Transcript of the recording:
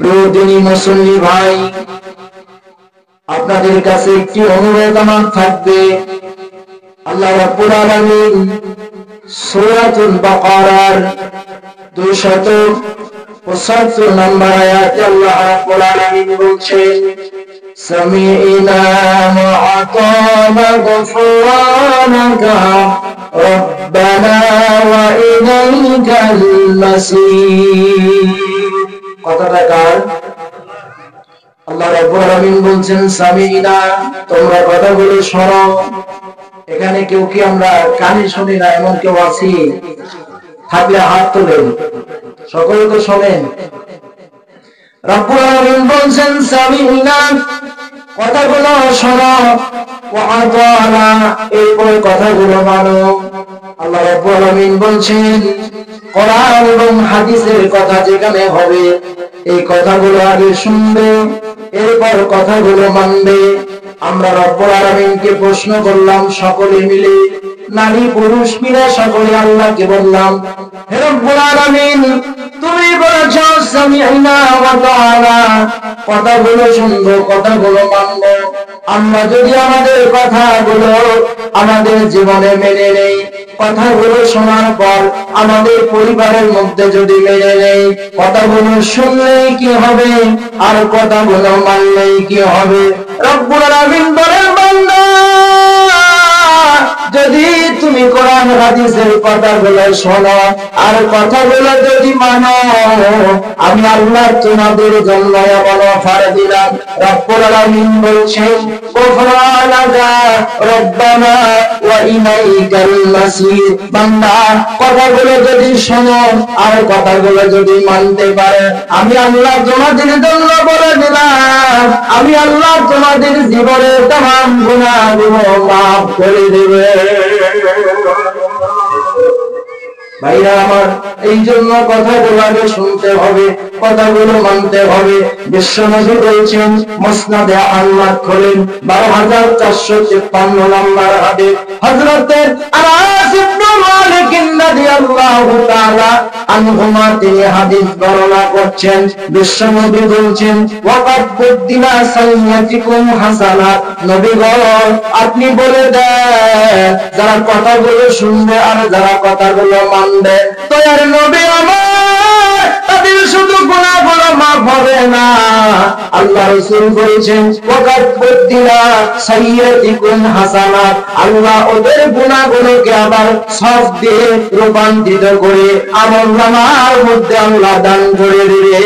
প্রিয় দিনী মুসল্লি ভাই, আপনাদের কাছে একটি অনুরোধ আমার থাকবে। আল্লাহ রাব্বুল আলামিন সূরাতুল বাকারার 275 নম্বর আয়াতে আল্লাহ রাব্বুল আলামিন বলছেন, সামি'না ওয়া আতা'না গুফরানাকা রব্বানা ওয়া ইলাইকাল মাসির। কথাটা কার? আল্লাহ রাব্বুল আলামিন বলছেন, সামি'না, তোমরা কথাগুলো শোনো। এখানে কেউ কি আমরা কানে শুনি না এমন কেউ আছি? থাকলে হাত তোলেন। সকলে তো শোনেন। রাব্বুল আলামিন বলছেন, সামি'না, কথাগুলো শোনো, ওয়া আতা'না, এরপর কথাগুলো মানো। আল্লাহ রাব্বুল আলামিন বলছেন, কোরআন এবং হাদিসের কথা যেখানে হবে এই কথাগুলো আগে শুনবে, এরপর কথাগুলো মানবে। আমরা রব্বুল আলামিনকে প্রশ্ন করলাম সকলে মিলে, নারী পুরুষ মিলে সকলে আল্লাহকে বললাম, হে রব্বুল আলামিন, তুমি বলেছো সামি'না ওয়া আতা'না, কথাগুলো শুনবো, কথাগুলো মানবো। আমরা যদি আমাদের কথাগুলো আমাদের জীবনে মেনে নেই, কথাগুলো শোনার পর আমাদের পরিবারের মধ্যে যদি মেনে নেই, কথাগুলো শুনলেই কি হবে আর কথাগুলো মানলেই কি হবে? রব্বুল আলামিন বলেন, বান্দা, যদি তুমি কোরআন হাদিসের কথাগুলো শোনো আর কথাগুলো যদি মানো, আমি আল্লাহ তোমাদের জন্য এমন অফার দিলাম। রব্বুল আলামিন বলছেন, গুফরানাকা রব্বানা ওয়া ইলাইকাল মাসির। বান্দা, কথাগুলো যদি শোনো আর কথাগুলো যদি মানতে পারো, আমি আল্লাহ তোমাদের জন্য বলে দিলাম, আমি আল্লাহ তোমাদের জীবনের तमाम গুনাহগুলো মাফ করে দেবে। ভাইরা আমার, এই জন্য কথাগুলো আগে শুনতে হবে, কথাগুলো মানতে হবে। বিশ্বনবী বলছেন, মুসনাদে আহমদ খোলেন 12453 নম্বর হাদিস, হযরত আনাস ইবনে মালিক রাদিয়াল্লাহু তাআলা আনহুমা তিনি হাদিস বর্ণনা করছেন। বিশ্বনবী বলছেন, ওয়াকাদ বুদ্দিনা সাইয়্যাতিকুম হাসানাত। নবী গো, আপনি বলে দেন যারা কথাগুলো শুনবে আর যারা কথাগুলো মানবে, দয়ার নবী আমার, তাদের শুধু গুনাহগুলো মাফ হবে না, আল্লাহ রাসূল বলেছেন, ওয়াকাদ বুদ্দিনা সাইয়্যাতিকুম হাসানাত, আল্লাহ ওদের গুনাহগুলোকে আবার সওয়াব দিয়ে রূপান্তরিত করে আমলনামার মধ্যে আল্লাহ দান করে দিবে।